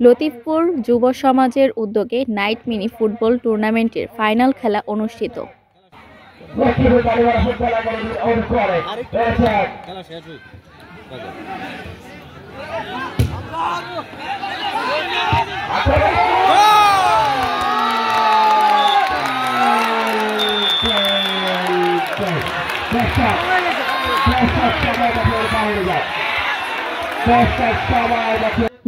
লতিফপুর যুব সমাজের উদ্যোগে নাইট মিনি ফুটবল টুর্নামেন্টের ফাইনাল খেলা অনুষ্ঠিত।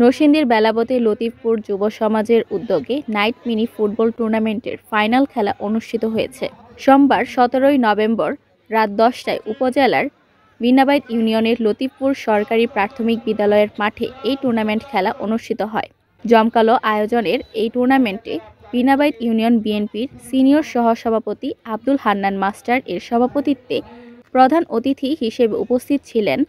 নরসিংদীর বেলাবতে লতিফপুর যুব সমাজের উদ্যোগে নাইট মিনি ফুটবল টুর্নামেন্টের ফাইনাল খেলা অনুষ্ঠিত হয়েছে। সোমবার 17 নভেম্বর রাত 10টায় উপজেলার বিনাবাইত ইউনিয়নের লতিফপুর সরকারি প্রাথমিক বিদ্যালয়ের মাঠে এই টুর্নামেন্ট খেলা অনুষ্ঠিত হয়। জমকালো আয়োজনের এই টুর্নামেন্টে বিনাবাইত ইউনিয়ন বিএনপির সিনিয়র সহসভাপতি আব্দুল হান্নান মাস্টার এর সভাপতিত্বে প্রধান অতিথি হিসেবে উপস্থিত ছিলেন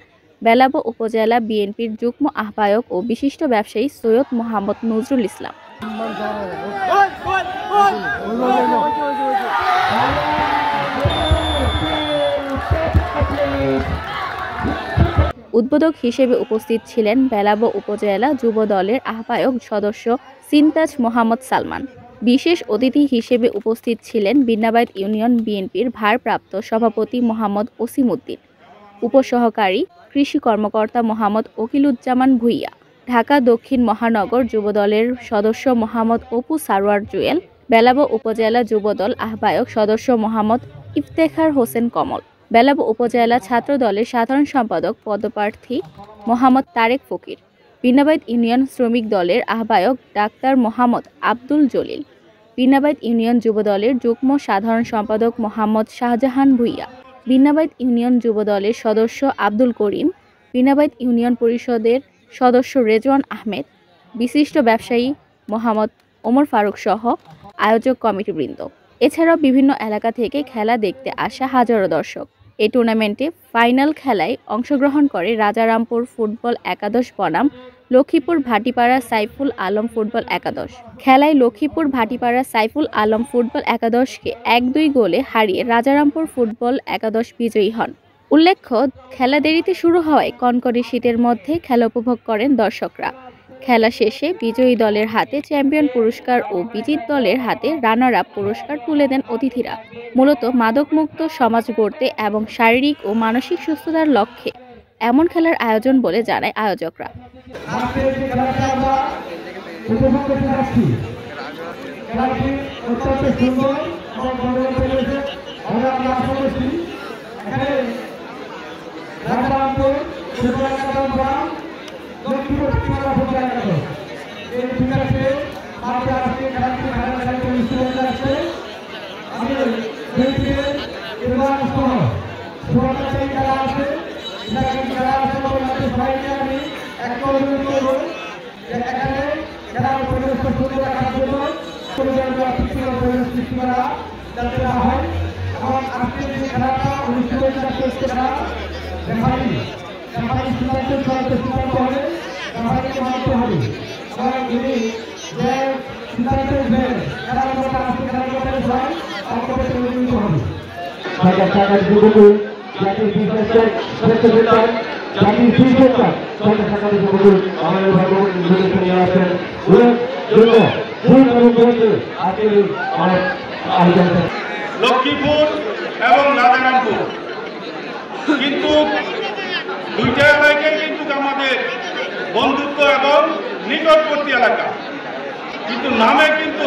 বেলাব উপজেলা বিএনপির যুগ্ম আহ্বায়ক ও বিশিষ্ট ব্যবসায়ী সৈয়দ মোহাম্মদ নজরুল ইসলাম। উদ্বোধক হিসেবে উপস্থিত ছিলেন বেলাব উপজেলা যুব দলের আহ্বায়ক সদস্য সিনতাজ মোহাম্মদ সালমান। বিশেষ অতিথি হিসেবে উপস্থিত ছিলেন বিনাবাইত ইউনিয়ন বিএনপির ভারপ্রাপ্ত সভাপতি মোহাম্মদ ওসিমউদ্দিন, উপসহকারী কৃষি কর্মকর্তা মোহাম্মদ ওকিলুজ্জামান ভুইয়া, ঢাকা দক্ষিণ মহানগর যুবদলের সদস্য মোহাম্মদ অপু সারোয়ার জুয়েল, বেলাব উপজেলা যুবদল আহ্বায়ক সদস্য মোহাম্মদ ইফতেখার হোসেন কমল, বেলাব উপজেলা ছাত্র দলের সাধারণ সম্পাদক পদপ্রার্থী মোহাম্মদ তারেক ফকির, বিনাবাইত ইউনিয়ন শ্রমিক দলের আহ্বায়ক ডাক্তার মোহাম্মদ আব্দুল জলিল, বিনাবাইত ইউনিয়ন যুবদলের যুগ্ম সাধারণ সম্পাদক মোহাম্মদ শাহজাহান ভুইয়া, বিনাবাইত ইউনিয়ন যুবদলের সদস্য আব্দুল করিম, বিনাবাইত ইউনিয়ন পরিষদের সদস্য রেজওয়ান আহমেদ, বিশিষ্ট ব্যবসায়ী মোহাম্মদ ওমর ফারুক সহ আয়োজক কমিটিবৃন্দ। এছাড়াও বিভিন্ন এলাকা থেকে খেলা দেখতে আসা হাজারো দর্শক। এই টুর্নামেন্টে ফাইনাল খেলায় অংশগ্রহণ করে রাজারামপুর ফুটবল একাদশ বনাম লক্ষ্মীপুর ভাটিপাড়া সাইফুল আলম ফুটবল একাদশ। খেলায় লক্ষ্মীপুর ভাটিপাড়া সাইফুল আলম ফুটবল একাদশকে 1-2 গোলে হারিয়ে রাজারামপুর ফুটবল একাদশ বিজয়ী হন। উল্লেখ্য, খেলা দেরিতে শুরু হওয়ায় কনকনে শীতের মধ্যে খেলা উপভোগ করেন দর্শকরা। খেলা শেষে বিজয়ী দলের হাতে চ্যাম্পিয়ন পুরস্কার ও বিজিত দলের হাতে রানার আপ পুরস্কার তুলে দেন অতিথিরা। মূলত মাদকমুক্ত সমাজ গড়তে এবং শারীরিক ও মানসিক সুস্থতার লক্ষ্যে এমন খেলার আয়োজন বলে জানায় আয়োজকরা। লক্ষ্মীপুর এবং রাজারামপুর কিন্তু দুইটা এলাকায় কিন্তু আমাদের বন্ধুত্ব এবং নিকটবর্তী এলাকা, কিন্তু নামে কিন্তু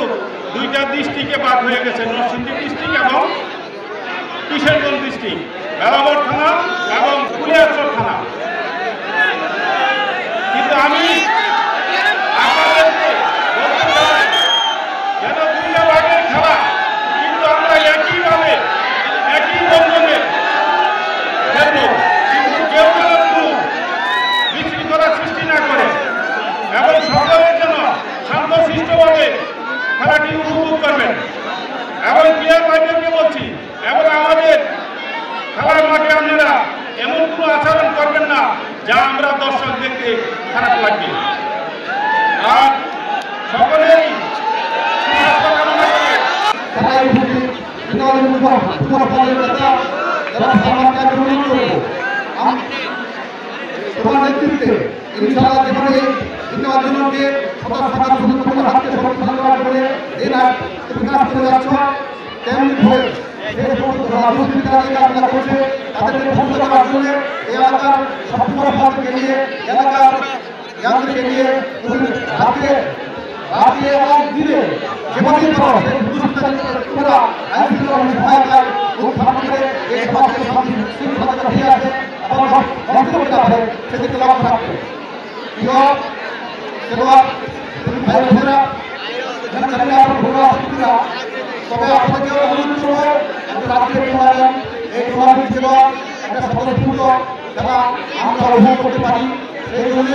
দুইটা ডিস্ট্রিক্টে ভাগ হয়ে গেছে, নরসিংদী ডিস্ট্রিক্ট এবং কিশোরগঞ্জ ডিস্ট্রিক্ট, বেলাবর থানা এবং কুলিয়াচর থানা। কিন্তু আমি আপনাদেরকে বলতে চাই, যেন দুইটা ভাগের খেলা কিন্তু আমরা একইভাবে একই বন্ধনে খেলব, কিন্তু কেউ যেন কোনো বিশৃঙ্খলা সৃষ্টি না করে এবং সকলের জন্য শান্তশিষ্টভাবে খেলাটি উপভোগ করবেন। এবং প্লেয়ার ভাইদেরকে বলছি, এবং আমাদের খেলার মাঠে আপনারা এমন কোনো আচরণ করবেন না যা আমরা দর্শকদেরকে খারাপ লাগবে। আর সকলেই তোমার নেতৃত্বে ইনশাআল্লাহ সমাজ সুন্দর হাতে সমাজ করে এই বিকাশ করে যাচ্ছ তেমনি ভাবে এই সমস্ত রাজনৈতিক কাজগুলো করছে তাদেরকে ধ্বংস করার জন্য এই এলাকার সবসময় সমাজকে নিয়ে এলাকার জ্ঞানকে নিয়ে রাতে এবং দিনে যেভাবে ওরা আইনশৃঙ্খলা সহায়তায় উদ্ধার করে এই সমাজকে শৃঙ্খলা ফিরে আসে এবং ধ্বংস করতে হবে সেদিকে লক্ষ্য রাখবে ভাই বোনেরা তবে আপনাকে অনুরোধ করবো রাজ্যের টুর্নামেন্ট এই টুর্নামেন্ট ছিল একটা স্বতঃস্ফূর্ত যারা আমরা উপভোগ করতে পারি সেই জন্য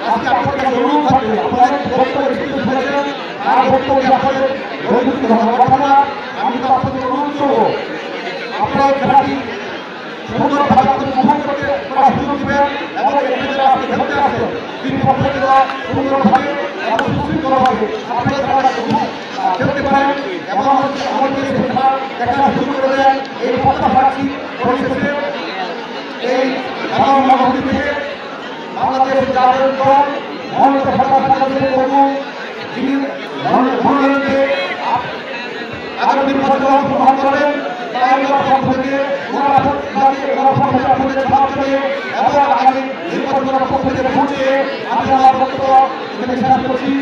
আজকে আপনার কাছে অনুরোধ থাকবে আপনারা বক্তব্য হয়েছেন আর বক্তব্যে আপনাদের কথা আমি তো আপনাদের অনুরোধ করবো আপনার খেলাটি সুন্দরভাবে উপভোগ করতে করার সুযোগ দেবেন এবং যারা আপনি খেলতে আসেন তিনি পক্ষে সুন্দরভাবে এবং সুশৃঙ্খলভাবে আপনাদের খেলাটা খেলতে পারেন এবং আমাদের খেলা দেখা শুরু করে দেন এই পাশাপাশি পরিশেষে এই খেলাধুলা থেকে বাংলাদেশ জাতীয় দল মনোনীত যিনি মনোনয়নকে আগামী নির্বাচনে অংশগ্রহণ করেন পক্ষ থেকে এবং আগামী নির্বাচনের পক্ষ থেকে পৌঁছে আমি আমার বক্তব্য এখানে শেষ করছি।